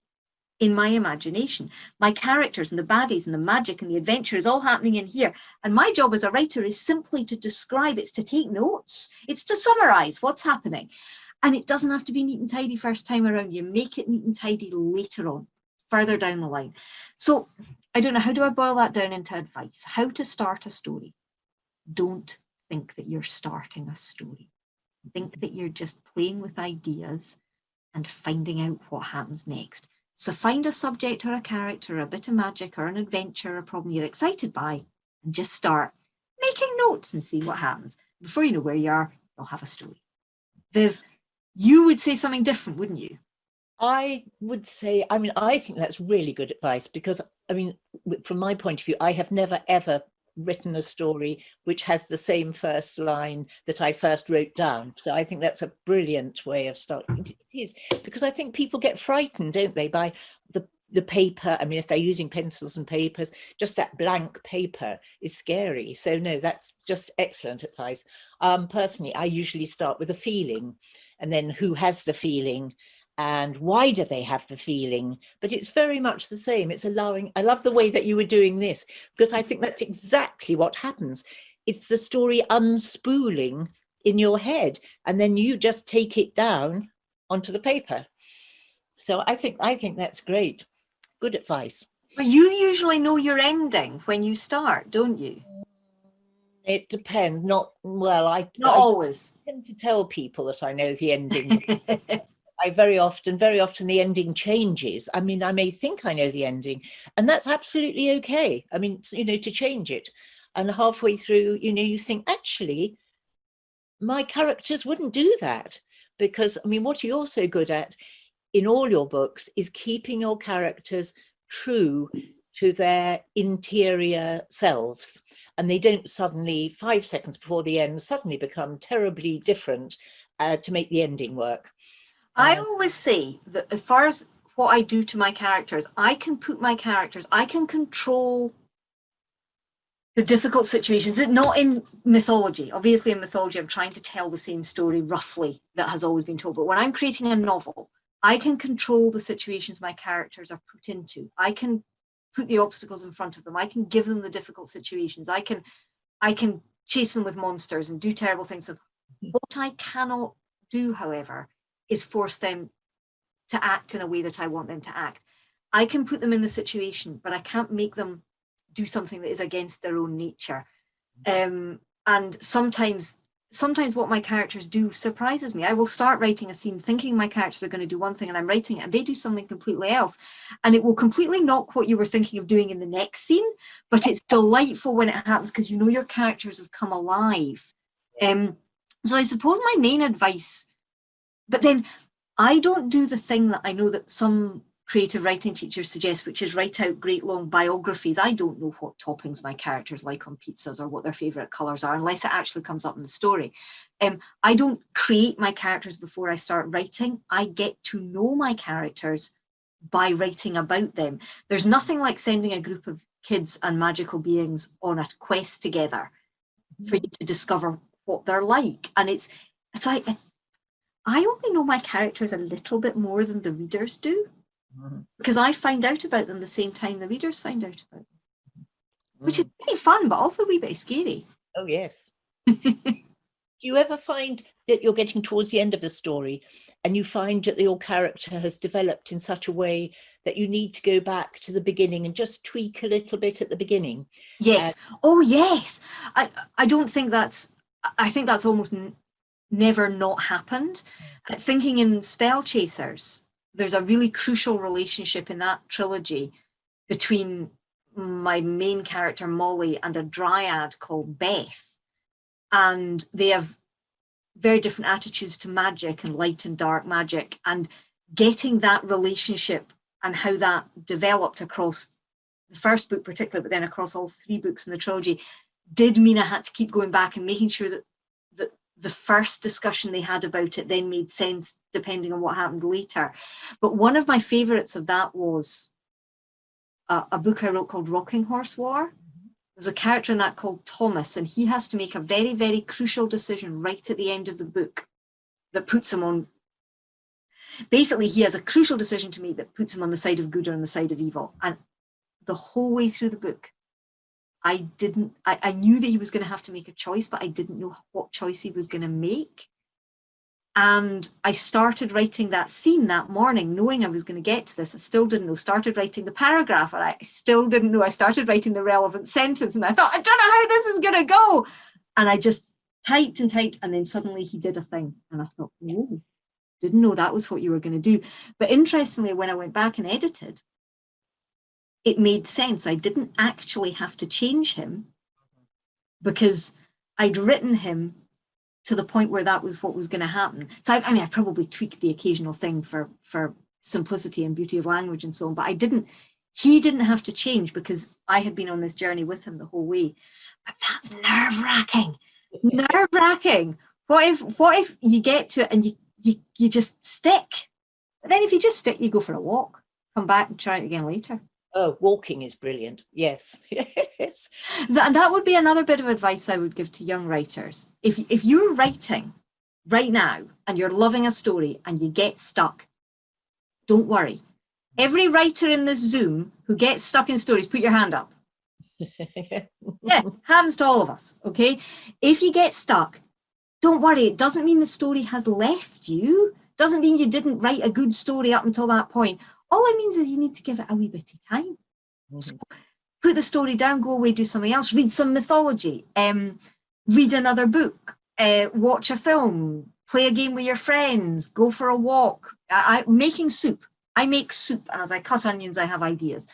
in my imagination. My characters and the baddies and the magic and the adventure is all happening in here. And my job as a writer is simply to describe, it's to take notes, it's to summarize what's happening. And it doesn't have to be neat and tidy first time around. You make it neat and tidy later on, further down the line. So I don't know, how do I boil that down into advice? How to start a story. Don't think that you're starting a story. Think that you're just playing with ideas and finding out what happens next. So find a subject or a character, a bit of magic or an adventure or a problem you're excited by, and just start making notes and see what happens. Before you know where you are, you'll have a story. Viv, you would say something different, wouldn't you? I would say, I mean, I think that's really good advice, because, I mean, from my point of view, I have never, ever written a story which has the same first line that I first wrote down. So I think that's a brilliant way of starting. It is, because I think people get frightened, don't they, by the paper, I mean, if they're using pencils and papers, just that blank paper is scary. So no, that's just excellent advice. Personally, I usually start with a feeling, and then who has the feeling and why do they have the feeling? But it's very much the same. It's allowing, I love the way that you were doing this, because I think that's exactly what happens. It's the story unspooling in your head, and then you just take it down onto the paper. So I think that's great. Good advice. But you usually know your ending when you start, don't you? It depends. Not Always. I tend to tell people that I know the ending. very often the ending changes. I mean, I may think I know the ending, and that's absolutely okay. I mean, you know, to change it. And halfway through, you know, you think, actually, my characters wouldn't do that. Because, I mean, what you're so good at in all your books is keeping your characters true to their interior selves. And they don't suddenly, 5 seconds before the end, suddenly become terribly different to make the ending work. I always say that as far as what I do to my characters, I can control the difficult situations, that not in mythology. Obviously in mythology, I'm trying to tell the same story roughly that has always been told. But when I'm creating a novel, I can control the situations my characters are put into. I can put the obstacles in front of them. I can give them the difficult situations. I can chase them with monsters and do terrible things. What I cannot do, however, is force them to act in a way that I want them to act. I can put them in the situation, but I can't make them do something that is against their own nature. And sometimes what my characters do surprises me. I will start writing a scene thinking my characters are going to do one thing, and I'm writing it and they do something completely else. And it will completely knock what you were thinking of doing in the next scene, but it's delightful when it happens because you know your characters have come alive. So I suppose my main advice, but then I don't do the thing that I know that some creative writing teachers suggest, which is write out great long biographies. I don't know what toppings my characters like on pizzas or what their favourite colours are unless it actually comes up in the story. I don't create my characters before I start writing. I get to know my characters by writing about them. There's nothing like sending a group of kids and magical beings on a quest together for you to discover what they're like. And it's so I only know my characters a little bit more than the readers do, because I find out about them the same time the readers find out about them, which is really fun, but also a wee bit scary. Oh, yes. Do you ever find that you're getting towards the end of the story and you find that your character has developed in such a way that you need to go back to the beginning and just tweak a little bit at the beginning? Yes. Oh, yes. I don't think that's, I think that's almost never not happened. Thinking in Spell Chasers, there's a really crucial relationship in that trilogy between my main character Molly and a dryad called Beth, and they have very different attitudes to magic and light and dark magic, and getting that relationship and how that developed across the first book particularly, but then across all 3 books in the trilogy, did mean I had to keep going back and making sure that the first discussion they had about it then made sense depending on what happened later. But one of my favourites of that was a book I wrote called Rocking Horse War. There's a character in that called Thomas, and he has to make a very, very crucial decision right at the end of the book that puts him on. Basically, he has a crucial decision to make that puts him on the side of good or on the side of evil. And the whole way through the book, I knew that he was going to have to make a choice, but I didn't know what choice he was going to make. And I started writing that scene that morning, knowing I was going to get to this. I still didn't know. Started writing the paragraph, and I still didn't know. I started writing the relevant sentence, and I thought, I don't know how this is going to go. And I just typed and typed, and then suddenly he did a thing. And I thought, oh, didn't know that was what you were going to do. But interestingly, when I went back and edited, it made sense. I didn't actually have to change him because I'd written him to the point where that was what was going to happen. So I mean, I probably tweaked the occasional thing for simplicity and beauty of language and so on, but he didn't have to change because I had been on this journey with him the whole way. But that's nerve-wracking. Nerve-wracking. What if you get to it and you just stick? But then if you just stick, you go for a walk. come back and try it again later. Oh, walking is brilliant. Yes. Yes. And that would be another bit of advice I would give to young writers. If you're writing right now and you're loving a story and you get stuck, don't worry. Every writer in this Zoom who gets stuck in stories, put your hand up. Yeah, happens to all of us, okay? If you get stuck, don't worry. It doesn't mean the story has left you. Doesn't mean you didn't write a good story up until that point. All it means is you need to give it a wee bit of time. So put the story down, go away, do something else, read some mythology, read another book, watch a film, play a game with your friends, go for a walk. Making soup. I make soup, and as I cut onions, I have ideas.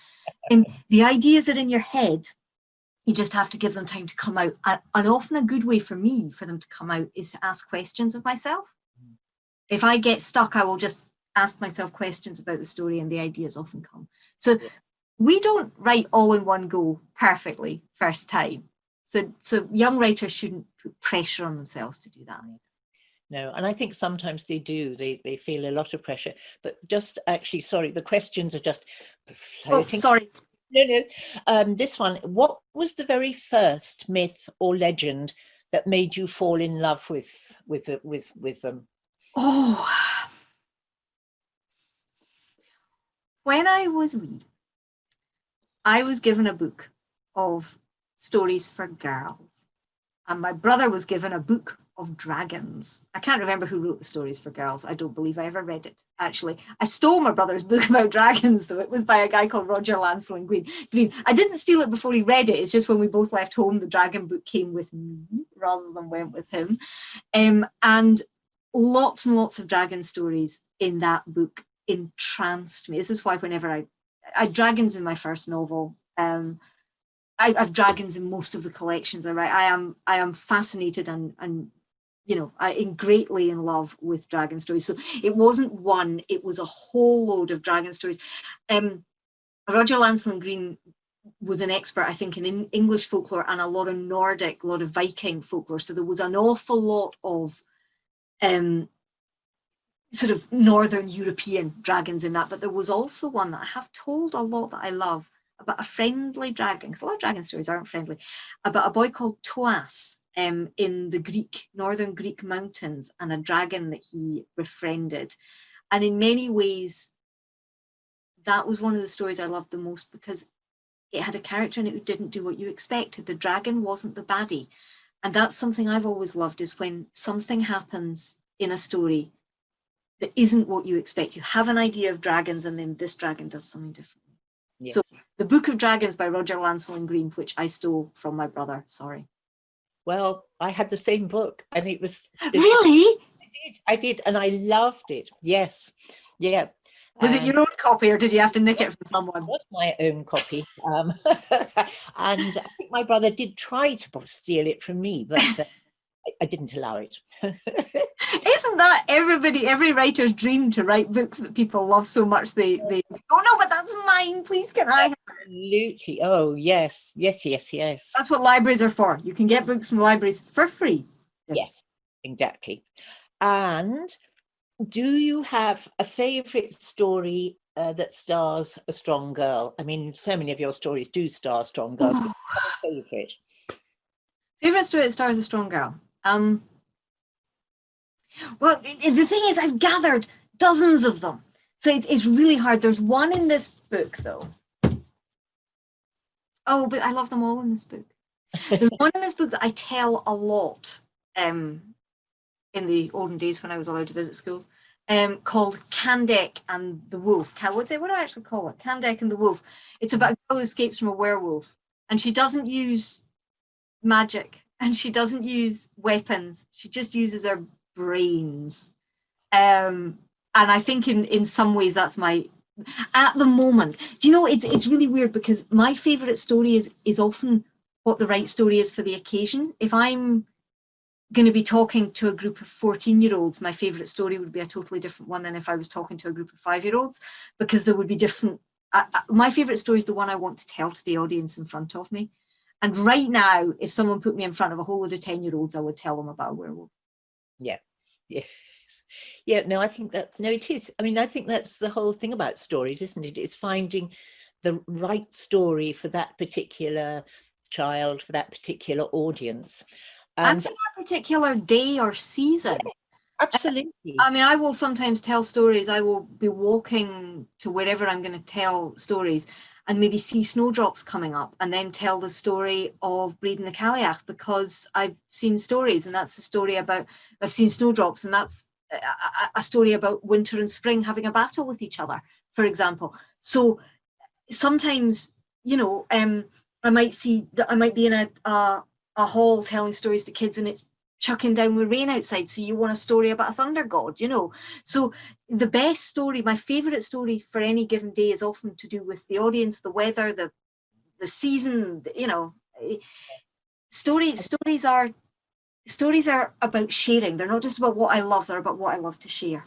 And the ideas are in your head. You just have to give them time to come out. And often a good way for me for them to come out is to ask questions of myself. If I get stuck, I will just ask myself questions about the story, and the ideas often come. So we don't write all in one go perfectly first time. So young writers shouldn't put pressure on themselves to do that. No, and I think sometimes they do. They feel a lot of pressure. But just actually, sorry, the questions are just floating. Oh, sorry. No. This one, what was the very first myth or legend that made you fall in love with them? Oh, when I was wee, I was given a book of stories for girls, and my brother was given a book of dragons. I can't remember who wrote the stories for girls. I don't believe I ever read it, actually. I stole my brother's book about dragons, though. It was by a guy called Roger Lansell Green. I didn't steal it before he read it. It's just when we both left home, the dragon book came with me rather than went with him. And lots and lots of dragon stories in that book entranced me. This is why whenever I had dragons in my first novel, I've dragons in most of the collections I write. I am fascinated and you know, I'm greatly in love with dragon stories. So it wasn't one, it was a whole load of dragon stories. Roger Lansell Green was an expert, I think, in English folklore and a lot of Nordic, a lot of Viking folklore. So there was an awful lot of sort of Northern European dragons in that, but there was also one that I have told a lot that I love about a friendly dragon, because a lot of dragon stories aren't friendly, about a boy called Toas in the Northern Greek mountains, and a dragon that he befriended. And in many ways, that was one of the stories I loved the most, because it had a character in it who didn't do what you expected. The dragon wasn't the baddie. And that's something I've always loved, is when something happens in a story that isn't what you expect. You have an idea of dragons, and then this dragon does something different. Yes. So The Book of Dragons by Roger Lansell Green, which I stole from my brother, sorry. Well, I had the same book, and it was... Really? I did, and I loved it. Yes. Yeah. Was it your own copy, or did you have to nick it from someone? It was my own copy. And I think my brother did try to steal it from me, but I didn't allow it. Isn't that every writer's dream, to write books that people love so much they oh no, but that's mine, please can I have it? Absolutely. Oh yes. That's what libraries are for. You can get books from libraries for free. Yes, exactly. And do you have a favorite story that stars a strong girl? I mean, so many of your stories do star strong girls, but what's your favorite story that stars a strong girl? Well, the thing is, I've gathered dozens of them, so it's really hard. There's one in this book, though. Oh, but I love them all in this book. There's one in this book that I tell a lot in the olden days when I was allowed to visit schools, called Candice and the Wolf. What do I actually call it? Candice and the Wolf. It's about a girl who escapes from a werewolf, and she doesn't use magic, and she doesn't use weapons. She just uses her brains. And I think in some ways that's my, at the moment, do you know, it's really weird, because my favorite story is often what the right story is for the occasion. If I'm going to be talking to a group of 14-year-olds, my favorite story would be a totally different one than if I was talking to a group of 5-year-olds, because there would be different. My favorite story is the one I want to tell to the audience in front of me. And right now, if someone put me in front of a whole load of 10-year-olds, I would tell them about a werewolf. Yeah. Yes. Yeah, no, I think that, no, it is. I mean, I think that's the whole thing about stories, isn't it? It's finding the right story for that particular child, for that particular audience. And for that particular day or season. Absolutely. I mean, I will sometimes tell stories. I will be walking to wherever I'm going to tell stories and maybe see snowdrops coming up and then tell the story of breeding the Cailleach because I've seen stories, and that's the story about, I've seen snowdrops, and that's a story about winter and spring having a battle with each other, for example. So sometimes, you know, I might see that I might be in a hall telling stories to kids and it's chucking down with rain outside, so you want a story about a thunder god, you know. So the best story, my favorite story for any given day, is often to do with the audience, the weather, the season, you know. Stories are about sharing. They're not just about what I love, they're about what I love to share.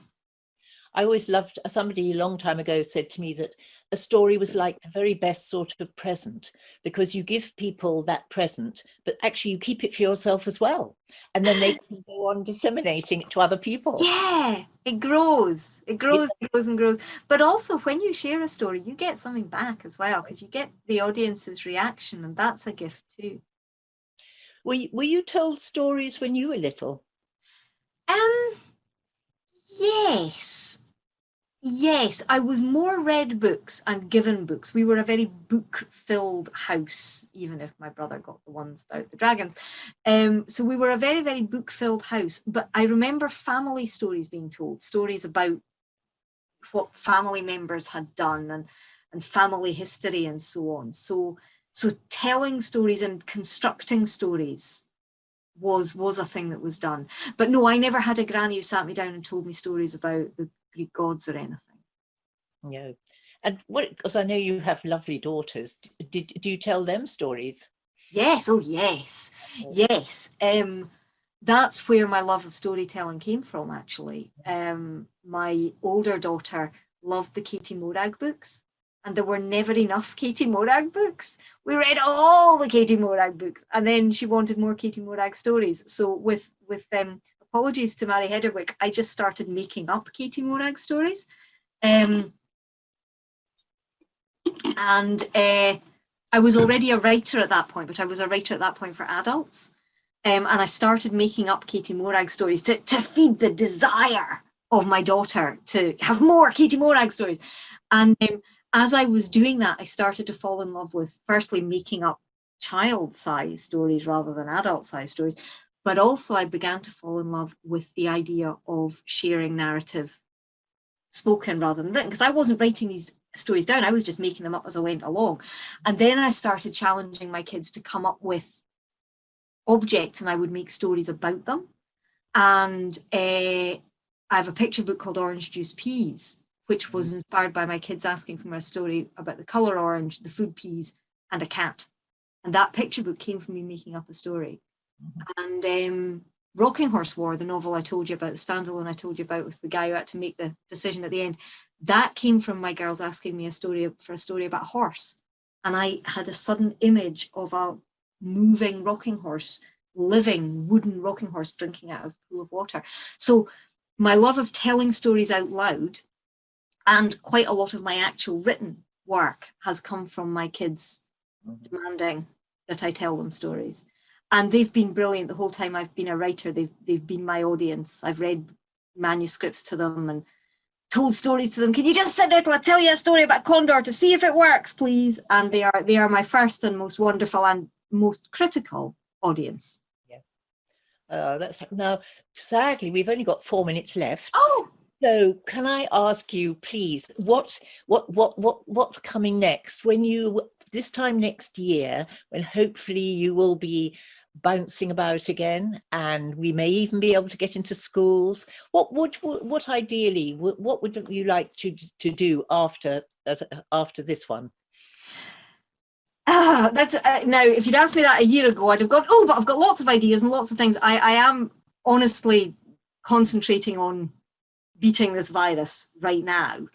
I always loved, somebody a long time ago said to me that a story was like the very best sort of present, because you give people that present, but actually you keep it for yourself as well. And then they can go on disseminating it to other people. Yeah, it grows. It grows, it grows and grows. But also when you share a story, you get something back as well, because you get the audience's reaction, and that's a gift too. Were you told stories when you were little? Yes. Yes, I was more read books and given books. We were a very book-filled house, even if my brother got the ones about the dragons. So we were a very, very book-filled house. But I remember family stories being told, stories about what family members had done and family history and so on. So telling stories and constructing stories was a thing that was done. But no, I never had a granny who sat me down and told me stories about the Greek gods or anything. No. And because I know you have lovely daughters, do you tell them stories? Yes, oh yes, yes. That's where my love of storytelling came from, actually. My older daughter loved the Katie Morag books, and there were never enough Katie Morag books. We read all the Katie Morag books, and then she wanted more Katie Morag stories. So with apologies to Mary Hedderwick, I just started making up Katie Morag stories. And I was already a writer at that point, but I was a writer at that point for adults. And I started making up Katie Morag stories to feed the desire of my daughter to have more Katie Morag stories. And as I was doing that, I started to fall in love with, firstly, making up child-sized stories rather than adult-sized stories. But also I began to fall in love with the idea of sharing narrative spoken rather than written, because I wasn't writing these stories down, I was just making them up as I went along. And then I started challenging my kids to come up with objects, and I would make stories about them. And I have a picture book called Orange Juice Peas, which was inspired by my kids asking for a story about the colour orange, the food peas, and a cat. And that picture book came from me making up a story. And Rocking Horse War, the novel I told you about, the standalone I told you about with the guy who had to make the decision at the end, that came from my girls asking me a story about a horse. And I had a sudden image of a moving rocking horse, living wooden rocking horse drinking out of a pool of water. So my love of telling stories out loud, and quite a lot of my actual written work, has come from my kids demanding that I tell them stories. And they've been brilliant the whole time I've been a writer. They've been my audience. I've read manuscripts to them and told stories to them. Can you just sit there till I tell you a story about Condor to see if it works, please? And they are my first and most wonderful and most critical audience. Yeah. That's now, sadly, we've only got 4 minutes left. Oh, so can I ask you, please, what's coming next? When you, this time next year, when hopefully you will be bouncing about again, and we may even be able to get into schools, what ideally, what would you like to do after this one? That's now, if you'd asked me that a year ago, I'd have gone, oh, but I've got lots of ideas and lots of things. I am honestly concentrating on beating this virus right now.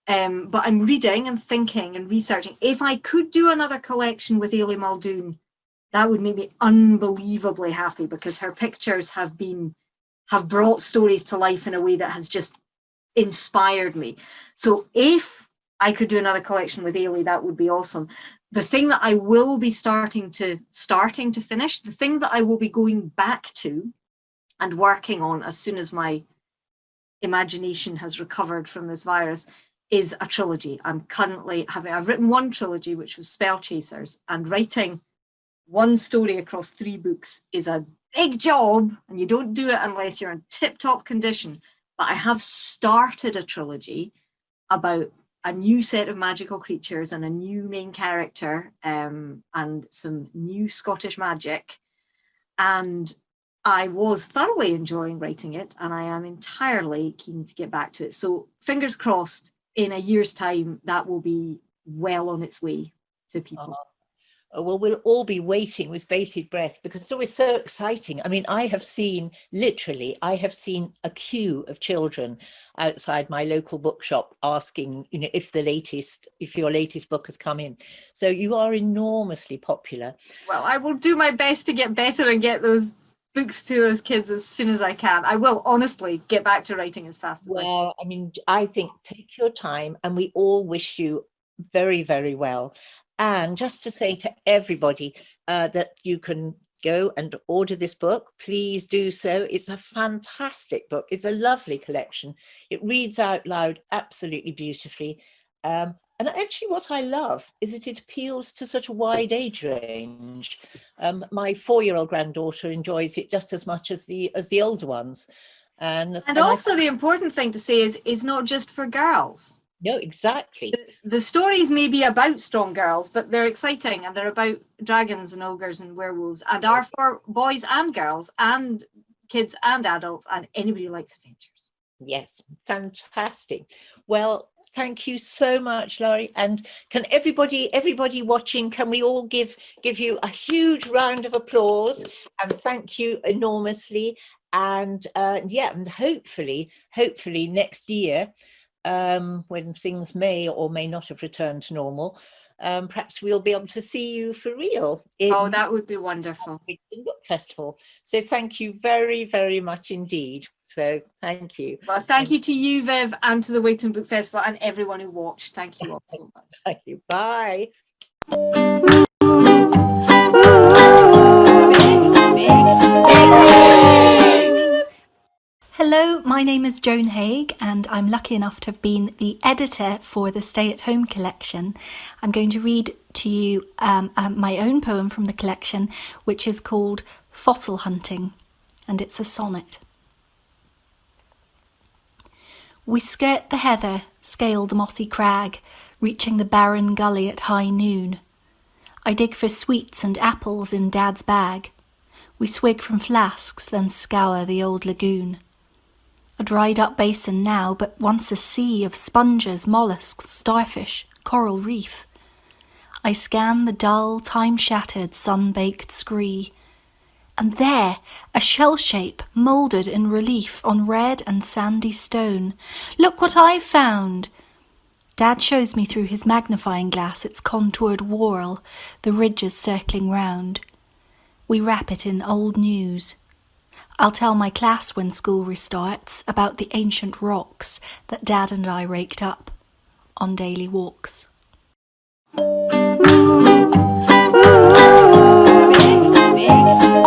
But I'm reading and thinking and researching. If I could do another collection with Ailey Muldoon, that would make me unbelievably happy, because her pictures have been have brought stories to life in a way that has just inspired me. So if I could do another collection with Ailey, that would be awesome. The thing that I will be starting to finish, the thing that I will be going back to and working on as soon as my imagination has recovered from this virus, is a trilogy. I'm currently I've written one trilogy, which was Spell Chasers, and writing one story across 3 books is a big job, and you don't do it unless you're in tip-top condition. But I have started a trilogy about a new set of magical creatures and a new main character, and some new Scottish magic. And I was thoroughly enjoying writing it, and I am entirely keen to get back to it. So fingers crossed, in a year's time, that will be well on its way to people. Well, we'll all be waiting with bated breath, because it's always so exciting. I mean, I have seen a queue of children outside my local bookshop asking, if your latest book has come in. So you are enormously popular. Well, I will do my best to get better and get those books to those kids as soon as I can. I will honestly get back to writing as fast as I can. Well, I mean, I think take your time, and we all wish you very, very well. And just to say to everybody that you can go and order this book, please do so. It's a fantastic book. It's a lovely collection. It reads out loud absolutely beautifully. And actually what I love is that it appeals to such a wide age range. My 4-year-old granddaughter enjoys it just as much as the older ones. And also the important thing to say is not just for girls. No, exactly. The stories may be about strong girls, but they're exciting, and they're about dragons and ogres and werewolves, and are for boys and girls and kids and adults and anybody who likes adventures. Yes, fantastic. Well, thank you so much, Lari. And can everybody watching, can we all give you a huge round of applause and thank you enormously. And and hopefully next year, when things may or may not have returned to normal, perhaps we'll be able to see you for real. That would be wonderful. Book Festival. So thank you very, very much indeed. So thank you. Well, thank you to you, Viv, and to the Wigton Book Festival and everyone who watched. Thank you all so much. Thank you. Bye. Hello, my name is Joan Haig, and I'm lucky enough to have been the editor for the Stay at Home collection. I'm going to read to you my own poem from the collection, which is called Fossil Hunting, and it's a sonnet. We skirt the heather, scale the mossy crag, reaching the barren gully at high noon. I dig for sweets and apples in Dad's bag. We swig from flasks, then scour the old lagoon. A dried-up basin now, but once a sea of sponges, mollusks, starfish, coral reef. I scan the dull, time-shattered, sun-baked scree. And there, a shell shape moulded in relief on red and sandy stone. Look what I've found! Dad shows me through his magnifying glass its contoured whorl, the ridges circling round. We wrap it in old news. I'll tell my class when school restarts about the ancient rocks that Dad and I raked up on daily walks. Ooh, ooh, ooh,